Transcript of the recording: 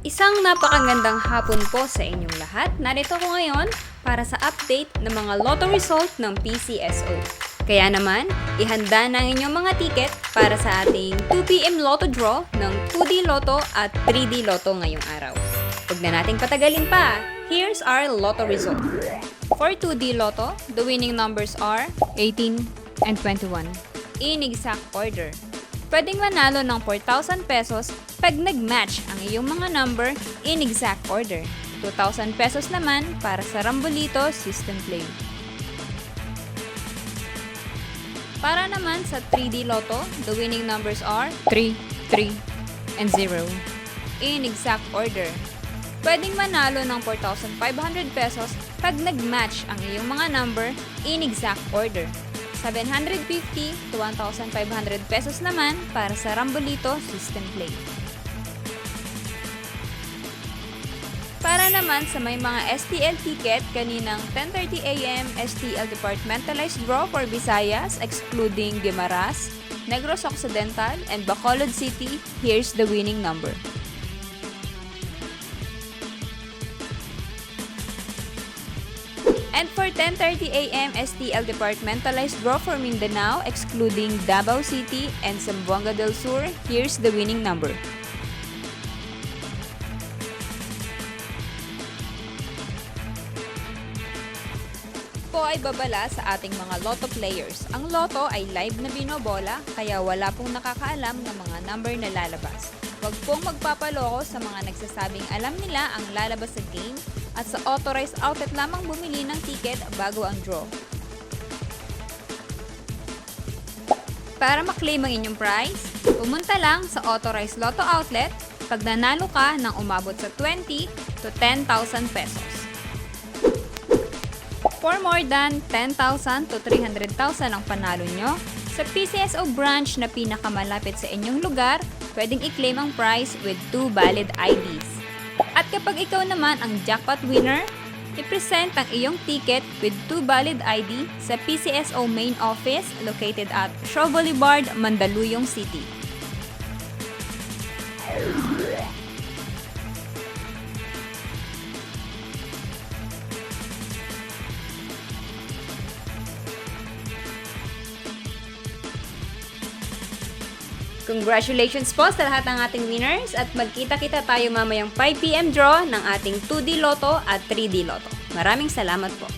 Isang napakagandang hapon po sa inyong lahat. Narito ko ngayon para sa update ng mga lotto result ng PCSO. Kaya naman, ihanda na ang inyong mga ticket para sa ating 2pm lotto draw ng 2D Lotto at 3D Lotto ngayong araw. Huwag na nating patagalin pa. Here's our lotto result. For 2D Lotto, the winning numbers are 18 and 21. In exact order. Pwedeng manalo ng 4,000 pesos pag nag-match ang iyong mga number in exact order. 2,000 pesos naman para sa Rambolito System Play. Para naman sa 3D Lotto, the winning numbers are 3, 3, and 0. In exact order. Pwedeng manalo ng 4,500 pesos pag nag-match ang iyong mga number in exact order. 750 to 1,500 pesos naman para sa Rambolito System Play. Para naman sa may mga STL ticket, kaninang 10:30 AM STL Departmentalized Draw for Visayas excluding Guimaras, Negros Occidental, and Bacolod City, here's the winning number. And for 10:30 AM STL Departmentalized Draw for Mindanao excluding Davao City and Zamboanga del Sur, here's the winning number. Po ay babala sa ating mga lotto players. Ang lotto ay live na binobola kaya wala pong nakakaalam ng mga number na lalabas. Huwag pong magpapaloko sa mga nagsasabing alam nila ang lalabas sa game at sa authorized outlet lamang bumili ng ticket bago ang draw. Para maklaim ang inyong prize, pumunta lang sa authorized lotto outlet pag nanalo ka ng umabot sa 20 to 10,000 pesos. For more than 10,000 to 300,000 ang panalo nyo, sa PCSO branch na pinakamalapit sa inyong lugar, pwedeng i-claim ang prize with 2 valid IDs. At kapag ikaw naman ang jackpot winner, i-present ang iyong ticket with 2 valid ID sa PCSO main office located at Shaw Boulevard, Mandaluyong City. Congratulations po sa lahat ng ating winners at magkita-kita tayo mamayang 5pm draw ng ating 2D Lotto at 3D Lotto. Maraming salamat po.